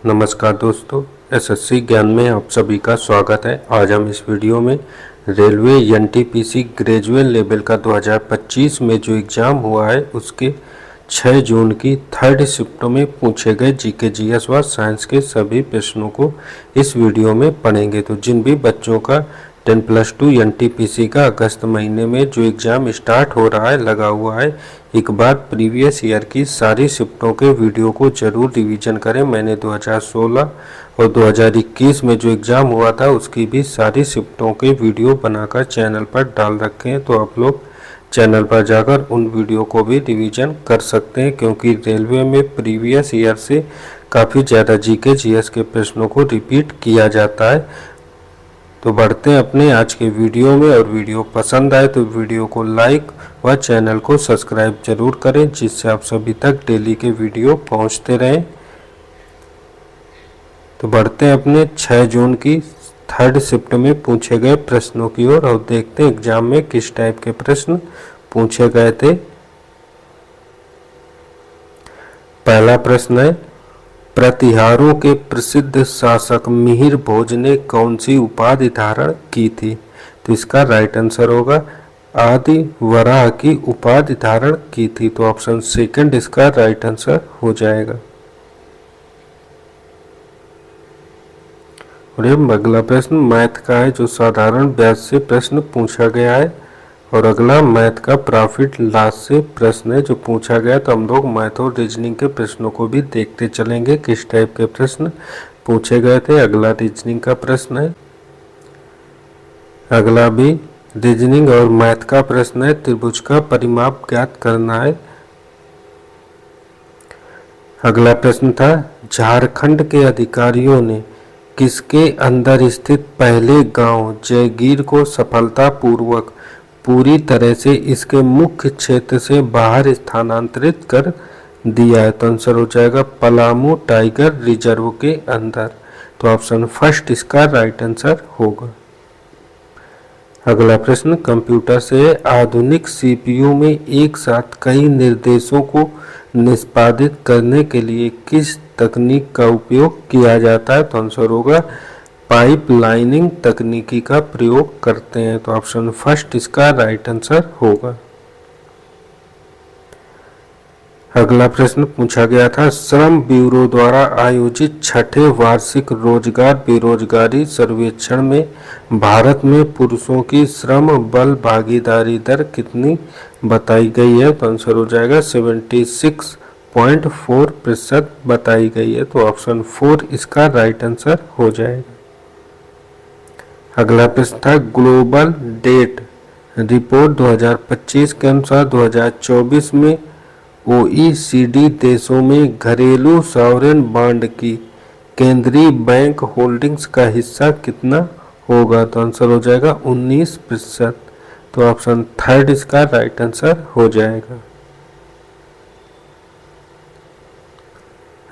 नमस्कार दोस्तों, एसएससी ज्ञान में आप सभी का स्वागत है। आज हम इस वीडियो में रेलवे एनटीपीसी ग्रेजुएट लेवल का 2025 में जो एग्ज़ाम हुआ है उसके 6 जून की थर्ड शिफ्ट में पूछे गए जीके जीएस व साइंस के सभी प्रश्नों को इस वीडियो में पढ़ेंगे। तो जिन भी बच्चों का 10+2 एनटीपीसी का अगस्त महीने में जो एग्ज़ाम स्टार्ट हो रहा है लगा हुआ है, एक बार प्रीवियस ईयर की सारी शिफ्टों के वीडियो को ज़रूर रिवीजन करें। मैंने 2016 और 2021 में जो एग्ज़ाम हुआ था उसकी भी सारी शिफ्टों के वीडियो बनाकर चैनल पर डाल रखे हैं, तो आप लोग चैनल पर जाकर उन वीडियो को भी रिवीजन कर सकते हैं, क्योंकि रेलवे में प्रीवियस ईयर से काफ़ी ज़्यादा जीके जीएस के प्रश्नों को रिपीट किया जाता है। तो बढ़ते हैं अपने आज के वीडियो में, और वीडियो पसंद आए तो वीडियो को लाइक व चैनल को सब्सक्राइब जरूर करें, जिससे आप सभी तक डेली के वीडियो पहुंचते रहें। तो बढ़ते हैं अपने 6 जून की थर्ड शिफ्ट में पूछे गए प्रश्नों की ओर और देखते हैं एग्जाम में किस टाइप के प्रश्न पूछे गए थे। पहला प्रश्न है, प्रतिहारों के प्रसिद्ध शासक मिहिर भोज ने कौन सी उपाधि धारण की थी? तो इसका राइट आंसर होगा आदि वराह की उपाधि धारण की थी। तो ऑप्शन सेकंड इसका राइट आंसर हो जाएगा। और ये अगला प्रश्न मैथ का है, जो साधारण ब्याज से प्रश्न पूछा गया है, और अगला मैथ का प्रॉफिट लॉस से प्रश्न है जो पूछा गया। तो हम लोग मैथ और रीजनिंग के प्रश्नों को भी देखते चलेंगे किस टाइप के प्रश्न पूछे गए थे। अगला रीजनिंग का प्रश्न है, अगला भी रीजनिंग और मैथ का प्रश्न है। त्रिभुज का परिमाप ज्ञात करना है। अगला प्रश्न था, झारखंड के अधिकारियों ने किसके अंदर स्थित पहले गांव जयगीर को सफलतापूर्वक पूरी तरह से इसके मुख्य क्षेत्र से बाहर स्थानांतरित कर दिया है? तो आंसर हो जाएगा पलामू टाइगर रिजर्व के अंदर। तो ऑप्शन फर्स्ट इसका राइट आंसर होगा। अगला प्रश्न कंप्यूटर से आधुनिक सीपीयू में एक साथ कई निर्देशों को निष्पादित करने के लिए किस तकनीक का उपयोग किया जाता है? तो आंसर होगा पाइपलाइनिंग तकनीकी का प्रयोग करते हैं। तो ऑप्शन फर्स्ट इसका राइट आंसर होगा। अगला प्रश्न पूछा गया था, श्रम ब्यूरो द्वारा आयोजित छठे वार्षिक रोजगार बेरोजगारी सर्वेक्षण में भारत में पुरुषों की श्रम बल भागीदारी दर कितनी बताई गई है? तो आंसर हो जाएगा 76.4% बताई गई है। तो ऑप्शन 4 इसका राइट आंसर हो जाएगा। अगला प्रश्न था, ग्लोबल डेट रिपोर्ट 2025 के अनुसार 2024 में ओईसीडी देशों में घरेलू सॉवरेन बॉन्ड की केंद्रीय बैंक होल्डिंग्स का हिस्सा कितना होगा? तो आंसर हो जाएगा 19%। तो ऑप्शन थर्ड इसका राइट आंसर हो जाएगा।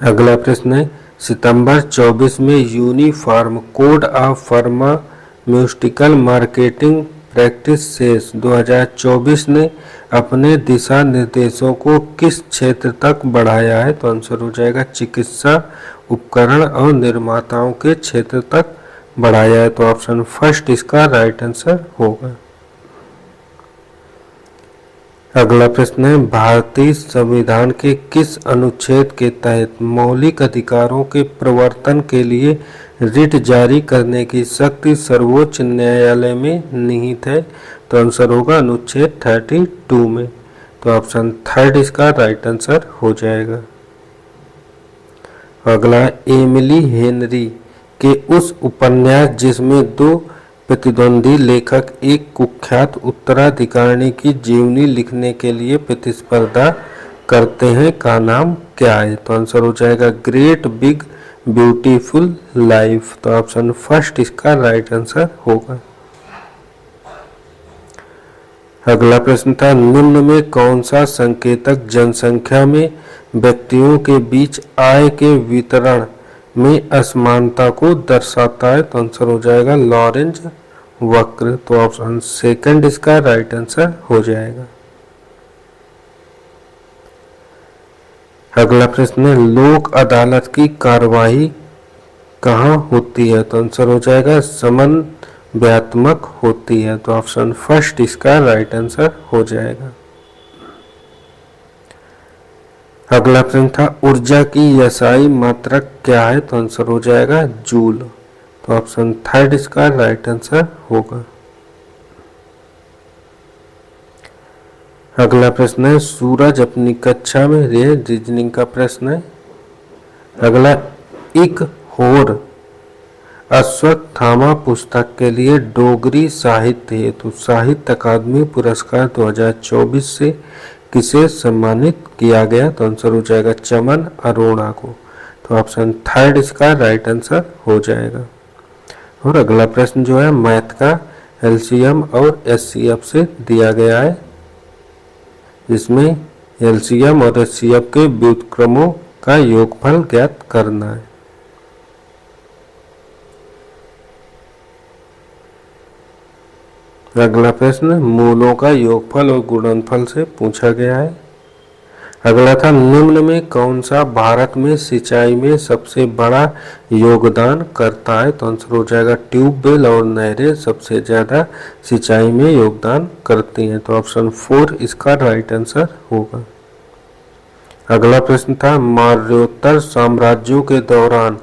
अगला प्रश्न है, सितंबर 24 में uniform code of pharmaceutical marketing practices 2024 ने अपने दिशा निर्देशों को किस क्षेत्र तक बढ़ाया है? तो आंसर हो जाएगा चिकित्सा उपकरण और निर्माताओं के क्षेत्र तक बढ़ाया है। तो ऑप्शन फर्स्ट इसका राइट आंसर होगा। अगला प्रश्न है, भारतीय संविधान के किस अनुच्छेद के तहत मौलिक अधिकारों के प्रवर्तन के लिए रिट जारी करने की शक्ति सर्वोच्च न्यायालय में निहित है? तो आंसर होगा अनुच्छेद 32 में। तो ऑप्शन थर्ड इसका राइट आंसर हो जाएगा। अगला, एमिली हेनरी के उस उपन्यास जिसमें 2 प्रतिद्वंदी लेखक एक कुख्यात उत्तराधिकारी की जीवनी लिखने के लिए प्रतिस्पर्धा करते हैं का नाम क्या है? तो आंसर हो जाएगा ग्रेट बिग ब्यूटीफुल लाइफ। तो ऑप्शन फर्स्ट इसका राइट आंसर होगा। अगला प्रश्न था, निम्न में कौन सा संकेतक जनसंख्या में व्यक्तियों के बीच आय के वितरण में असमानता को दर्शाता है? तो आंसर हो जाएगा लॉरेंज वक्र। तो ऑप्शन सेकंड इसका राइट आंसर हो जाएगा। अगला प्रश्न है, लोक अदालत की कार्यवाही कहाँ होती है? तो आंसर हो जाएगा समन्वयात्मक होती है। तो ऑप्शन फर्स्ट इसका राइट आंसर हो जाएगा। अगला प्रश्न था, ऊर्जा की एसआई मात्रक क्या है? तो आंसर हो जाएगा जूल। तो ऑप्शन थर्ड इसका राइट आंसर होगा। अगला प्रश्न है, सूरज अपनी कक्षा में रीजनिंग का प्रश्न है। अगला, एक होर अश्वत्थामा पुस्तक के लिए डोगरी साहित्य हेतु साहित्य अकादमी पुरस्कार 2024 से किसे सम्मानित किया गया? तो आंसर हो जाएगा चमन अरोड़ा को। तो ऑप्शन थर्ड इसका राइट आंसर हो जाएगा। और अगला प्रश्न जो है मैथ का एलसीएम और एचसीएफ से दिया गया है, जिसमें एलसीएम और एचसीएफ के व्युत्क्रमों का योगफल ज्ञात करना है। अगला प्रश्न मूलों का योगफल और गुणनफल से पूछा गया है। अगला था, निम्न में कौन सा भारत में सिंचाई में सबसे बड़ा योगदान करता है? तो आंसर हो जाएगा ट्यूबवेल और नहरें सबसे ज्यादा सिंचाई में योगदान करती हैं। तो ऑप्शन 4 इसका राइट आंसर होगा। अगला प्रश्न था, मौर्योत्तर साम्राज्यों के दौरान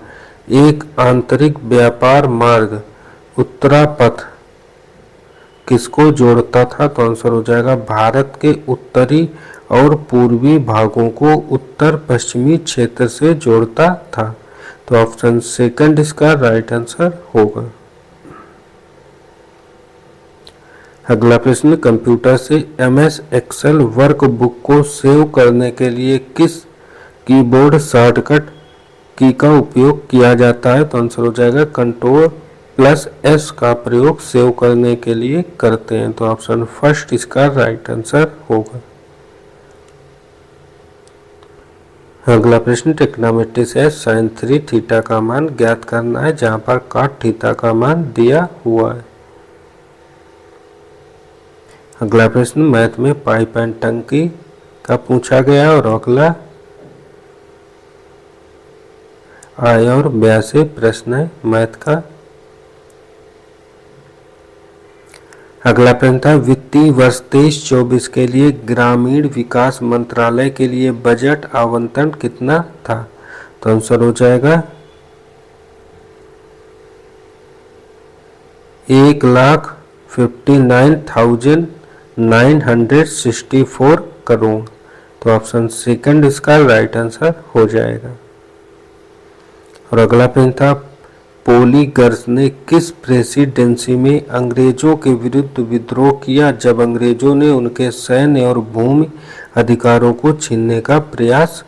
एक आंतरिक व्यापार मार्ग उत्तरापथ किसको जोड़ता था? तो आंसर हो जाएगा भारत के उत्तरी और पूर्वी भागों को उत्तर पश्चिमी क्षेत्र से जोड़ता था। तो ऑप्शन सेकंड इसका राइट आंसर होगा। अगला प्रश्न, कंप्यूटर से एमएस एक्सेल वर्कबुक को सेव करने के लिए किस कीबोर्ड शॉर्टकट की का उपयोग किया जाता है? तो आंसर हो जाएगा Ctrl+S का प्रयोग सेव करने के लिए करते हैं। तो ऑप्शन फर्स्ट इसका राइट आंसर होगा। अगला प्रश्न, ट्रिग्नोमेट्री से sin 3 थीटा का मान ज्ञात करना है, जहां पर cot थीटा का मान दिया हुआ है। अगला प्रश्न, मैथ में पाइप एंड टंकी का पूछा गया और अगला आय और व्यय से प्रश्न है मैथ का। अगला प्रश्न था, वित्तीय वर्ष 23-24 के लिए ग्रामीण विकास मंत्रालय के लिए बजट आवंटन कितना था? तो आंसर हो जाएगा 1,59,964 करोड़। तो ऑप्शन सेकंड इसका राइट आंसर हो जाएगा। और अगला प्रश्न था, पोलीगर्स ने किस प्रेसिडेंसी में अंग्रेजों के विरुद्ध विद्रोह किया जब अंग्रेजों ने उनके सैन्य और भूमि अधिकारों को छीनने का प्रयास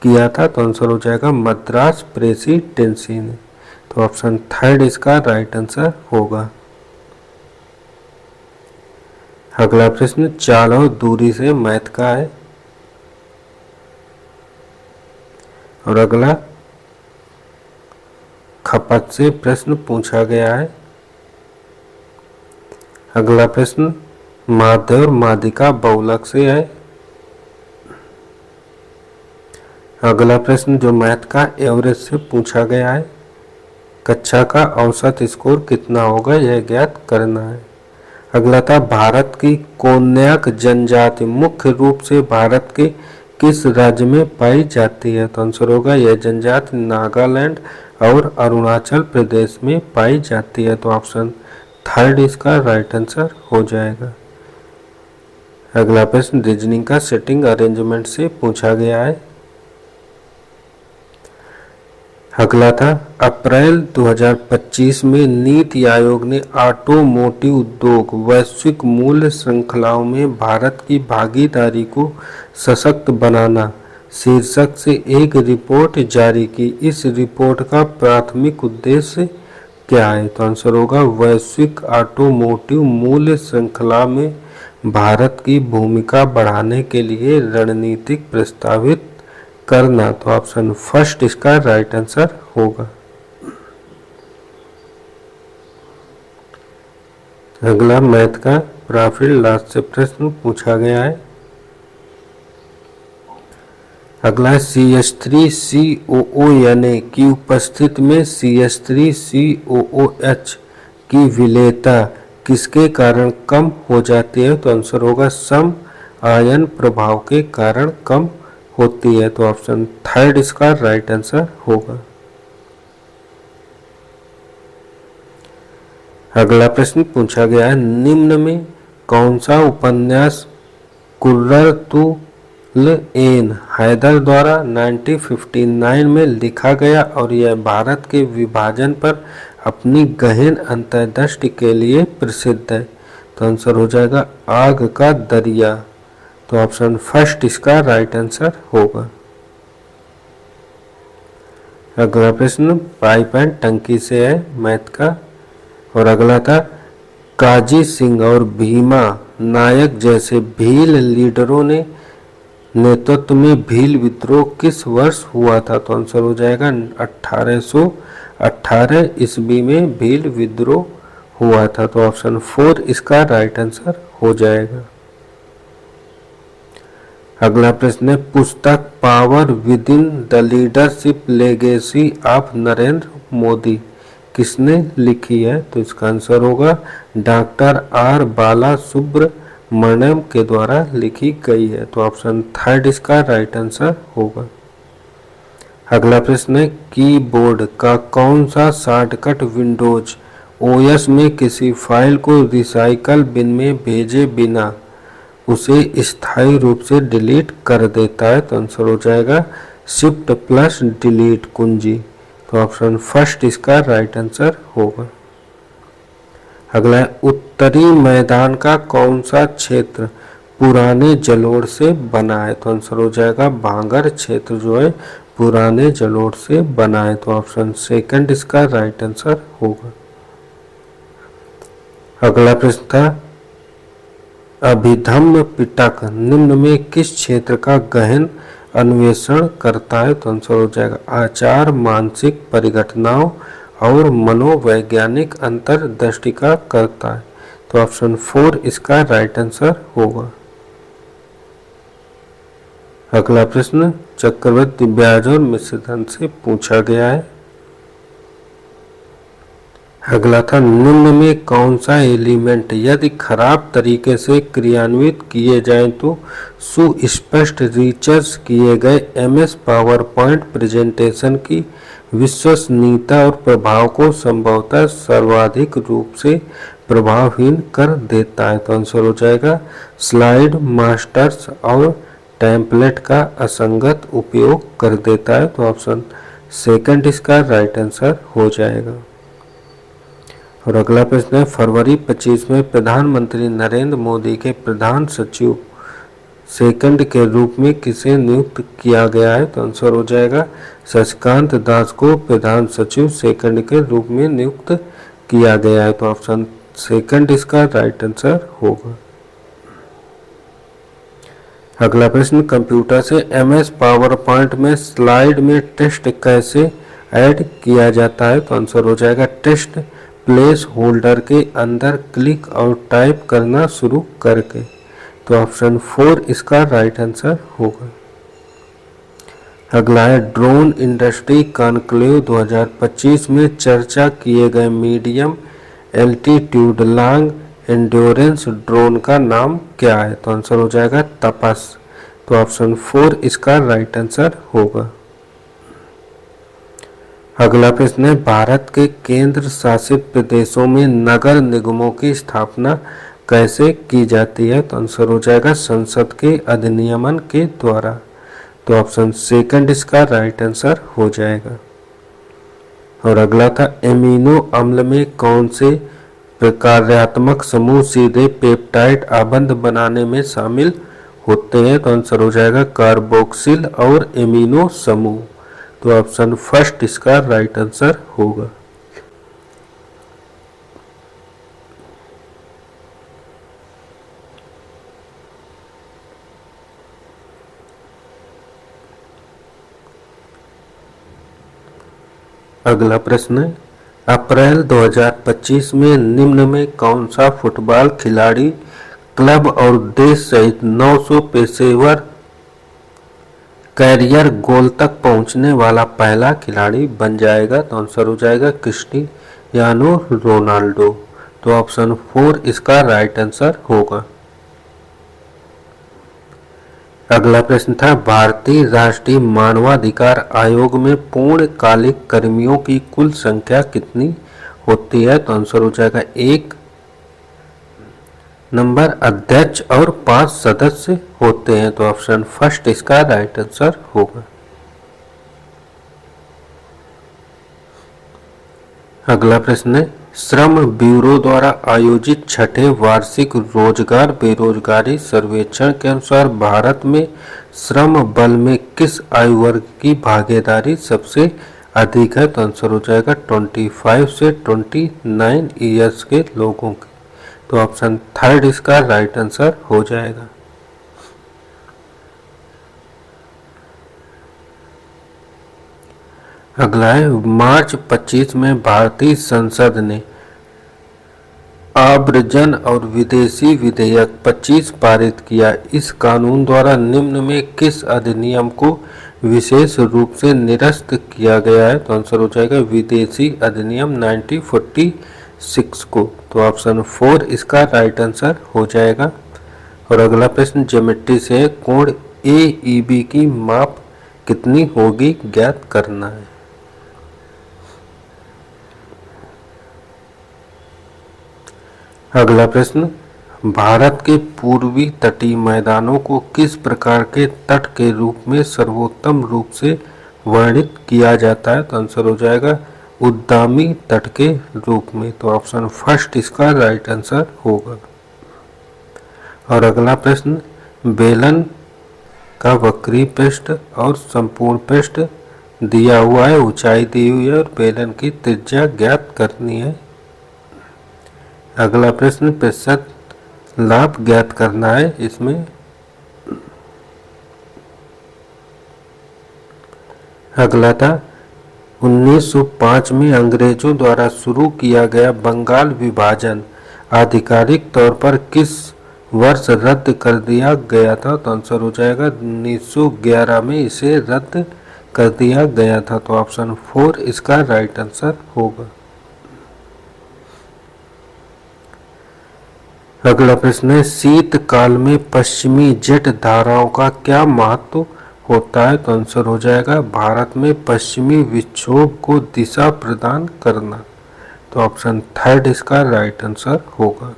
किया था? तो आंसर हो जाएगा मद्रास प्रेसिडेंसी ने। तो ऑप्शन थर्ड इसका राइट आंसर होगा। अगला प्रश्न चाल और दूरी से मैथ का है और अगला खपत से प्रश्न पूछा गया है। अगला प्रश्न माध्य और माध्यिका बहुलक से है। अगला प्रश्न जो मैथ का एवरेज से पूछा गया है, कक्षा का औसत स्कोर कितना होगा यह ज्ञात करना है। अगला था भारत की कोन्याक जनजाति मुख्य रूप से भारत के किस राज्य में पाई जाती है? तो आंसर होगा यह जनजाति नागालैंड और अरुणाचल प्रदेश में पाई जाती है। तो ऑप्शन थर्ड इसका राइट आंसर हो जाएगा। अगला प्रश्न रीजनिंग का सेटिंग अरेंजमेंट से पूछा गया है। अगला था अप्रैल 2025 में नीति आयोग ने ऑटोमोटिव उद्योग वैश्विक मूल्य श्रृंखलाओं में भारत की भागीदारी को सशक्त बनाना शीर्षक से एक रिपोर्ट जारी की। इस रिपोर्ट का प्राथमिक उद्देश्य क्या है? तो आंसर होगा वैश्विक ऑटोमोटिव मूल्य श्रृंखला में भारत की भूमिका बढ़ाने के लिए रणनीतिक प्रस्तावित करना। तो ऑप्शन फर्स्ट इसका राइट आंसर होगा। अगला मैथ का प्रॉफिट लॉस से प्रश्न पूछा गया है। अगला है CH3COO यानी की उपस्थिति में CH3COOH की विलेयता किसके कारण कम हो जाती है? तो आंसर होगा सम आयन प्रभाव के कारण कम होती है। तो ऑप्शन थर्ड इसका राइट आंसर होगा। अगला प्रश्न पूछा गया है, निम्न में कौन सा उपन्यास कुर्रतुल ऐन हैदर द्वारा 1959 में लिखा गया और यह भारत के विभाजन पर अपनी गहन अंतर्दृष्टि के लिए प्रसिद्ध है? तो आंसर हो जाएगा आग का दरिया। तो ऑप्शन फर्स्ट इसका राइट आंसर होगा। अगला प्रश्न पाइप एंड टंकी से है मैथ का, और अगला था काजी सिंह और भीमा नायक जैसे भील लीडरों ने नेतृत्व में भील विद्रोह किस वर्ष हुआ था? तो आंसर हो जाएगा 1818 ईस्वी में भील विद्रोह हुआ था। तो ऑप्शन 4 इसका राइट आंसर हो जाएगा। अगला प्रश्न है, पुस्तक power with in the leadership legacy of Narendra Modi किसने लिखी है? तो इसका आंसर होगा डॉक्टर आर बाला सुब्रमण्यम के द्वारा लिखी गई है। तो ऑप्शन थर्ड इसका राइट आंसर होगा। अगला प्रश्न है, कीबोर्ड का कौन सा शॉर्टकट विंडोज ओएस में किसी फाइल को रिसाइकल बिन में भेजे बिना उसे स्थायी रूप से डिलीट कर देता है? तो आंसर हो जाएगा शिफ्ट प्लस डिलीट कुंजी। तो ऑप्शन फर्स्ट इसका राइट आंसर होगा। अगला है, उत्तरी मैदान का कौन सा क्षेत्र पुराने जलोढ़ से बना है? तो आंसर हो जाएगा भांगर क्षेत्र जो है पुराने जलोढ़ से बना है। तो ऑप्शन सेकंड इसका राइट आंसर होगा। अगला प्रश्न था, अभिधम्म पिटक निम्न में किस क्षेत्र का गहन अन्वेषण करता है? तो आंसर हो जाएगा आचार, मानसिक परिघटनाओं और मनोवैज्ञानिक अंतर्दृष्टि का करता है। तो ऑप्शन 4 इसका राइट आंसर होगा। अगला प्रश्न चक्रवृद्धि ब्याज और मिश्रधन से पूछा गया है। अगला था, निम्न में कौन सा एलिमेंट यदि खराब तरीके से क्रियान्वित किए जाएं तो सुस्पष्ट रिसर्च किए गए MS पावर पॉइंट प्रेजेंटेशन की विश्वसनीयता और प्रभाव को संभवतः सर्वाधिक रूप से प्रभावहीन कर देता है? तो आंसर हो जाएगा स्लाइड मास्टर्स और टेम्पलेट का असंगत उपयोग कर देता है। तो ऑप्शन सेकंड इसका राइट आंसर हो जाएगा। और अगला प्रश्न है, फरवरी 25 में प्रधानमंत्री नरेंद्र मोदी के प्रधान सचिव सेकंड के रूप में किसे नियुक्त किया गया है? तो आंसर हो जाएगा शशिकांत दास को प्रधान सचिव सेकंड के रूप में नियुक्त किया गया है। तो ऑप्शन सेकंड इसका राइट आंसर होगा। अगला प्रश्न कंप्यूटर से MS पावर पॉइंट में स्लाइड में टेक्स्ट कैसे ऐड किया जाता है? तो आंसर हो जाएगा टेक्स्ट प्लेस होल्डर के अंदर क्लिक और टाइप करना शुरू करके। तो ऑप्शन 4 इसका राइट आंसर होगा। अगला है, ड्रोन इंडस्ट्री कॉन्क्लेव 2025 में चर्चा किए गए medium altitude long endurance drone का नाम क्या है? तो आंसर हो जाएगा तपस। तो ऑप्शन 4 इसका राइट आंसर होगा। अगला प्रश्न है, भारत के केंद्र शासित प्रदेशों में नगर निगमों की स्थापना कैसे की जाती है? तो आंसर हो जाएगा संसद के अधिनियमन के द्वारा। तो ऑप्शन सेकंड इसका राइट आंसर हो जाएगा। और अगला था, एमिनो अम्ल में कौन से प्रकार्यात्मक समूह सीधे पेप्टाइड आबंध बनाने में शामिल होते हैं? तो आंसर हो जाएगा कार्बोक्सिल और एमिनो समूह। तो ऑप्शन फर्स्ट इसका राइट आंसर होगा। अगला प्रश्न है, अप्रैल 2025 में निम्न में कौन सा फुटबॉल खिलाड़ी क्लब और देश सहित 900 पेशेवर कैरियर गोल तक पहुंचने वाला पहला खिलाड़ी बन जाएगा? तो आंसर हो जाएगा क्रिस्टियानो रोनाल्डो। तो ऑप्शन 4 इसका राइट आंसर होगा। अगला प्रश्न था भारतीय राष्ट्रीय मानवाधिकार आयोग में पूर्णकालिक कर्मियों की कुल संख्या कितनी होती है? तो आंसर हो जाएगा 1 नंबर अध्यक्ष और 5 सदस्य होते हैं। तो ऑप्शन फर्स्ट इसका राइट आंसर होगा। अगला प्रश्न है श्रम ब्यूरो द्वारा आयोजित छठे वार्षिक रोजगार बेरोजगारी सर्वेक्षण के अनुसार भारत में श्रम बल में किस आयु वर्ग की भागीदारी सबसे अधिक है? तो आंसर हो जाएगा 25 से 29 ईयर्स के लोगों की। तो ऑप्शन थर्ड इसका राइट आंसर हो जाएगा। अगला है मार्च 25 में भारतीय संसद ने आव्रजन और विदेशी विधेयक 25 पारित किया। इस कानून द्वारा निम्न में किस अधिनियम को विशेष रूप से निरस्त किया गया है? तो आंसर हो जाएगा विदेशी अधिनियम 1946 को। तो ऑप्शन 4 इसका राइट आंसर हो जाएगा। और अगला प्रश्न ज्योमेट्री से कोण AEB की माप कितनी होगी ज्ञात करना है। अगला प्रश्न भारत के पूर्वी तटीय मैदानों को किस प्रकार के तट के रूप में सर्वोत्तम रूप से वर्णित किया जाता है? तो आंसर हो जाएगा उद्दामी तट के रूप में। तो ऑप्शन फर्स्ट इसका राइट आंसर होगा। और अगला प्रश्न बेलन का वक्री पृष्ठ और संपूर्ण पृष्ठ दिया हुआ है, ऊंचाई दी हुई है और बेलन की त्रिज्या ज्ञात करनी है। अगला प्रश्न प्रतिशत लाभ ज्ञात करना है। इसमें अगला था 1905 में अंग्रेजों द्वारा शुरू किया गया बंगाल विभाजन आधिकारिक तौर पर किस वर्ष रद्द कर दिया गया था? तो आंसर हो जाएगा 1911 में इसे रद्द कर दिया गया था। तो ऑप्शन 4 इसका राइट आंसर होगा। अगला प्रश्न है शीतकाल में पश्चिमी जेट धाराओं का क्या महत्व होता है? तो आंसर हो जाएगा भारत में पश्चिमी विक्षोभ को दिशा प्रदान करना। तो ऑप्शन थर्ड इसका राइट आंसर होगा।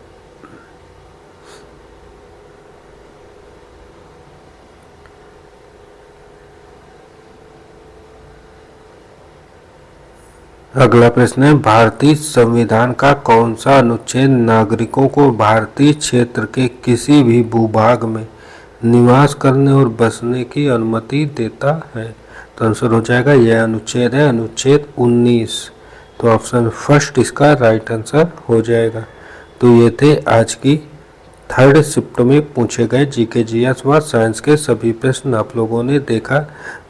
अगला प्रश्न है भारतीय संविधान का कौन सा अनुच्छेद नागरिकों को भारतीय क्षेत्र के किसी भी भूभाग में निवास करने और बसने की अनुमति देता है? तो आंसर हो जाएगा यह अनुच्छेद है अनुच्छेद 19। तो ऑप्शन फर्स्ट इसका राइट आंसर हो जाएगा। तो ये थे आज की थर्ड शिफ्ट में पूछे गए जीके जीएस व साइंस के सभी प्रश्न। आप लोगों ने देखा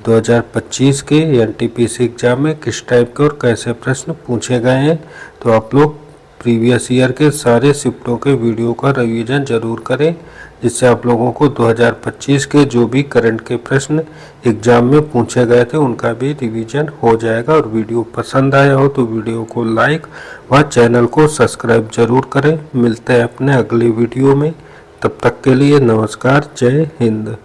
2025 के एनटीपीसी एग्जाम में किस टाइप के और कैसे प्रश्न पूछे गए हैं। तो आप लोग प्रीवियस ईयर के सारे शिफ्टों के वीडियो का रिवीजन जरूर करें, जिससे आप लोगों को 2025 के जो भी करंट के प्रश्न एग्जाम में पूछे गए थे उनका भी रिवीजन हो जाएगा। और वीडियो पसंद आया हो तो वीडियो को लाइक व चैनल को सब्सक्राइब जरूर करें। मिलते हैं अपने अगले वीडियो में, तब तक के लिए नमस्कार, जय हिंद।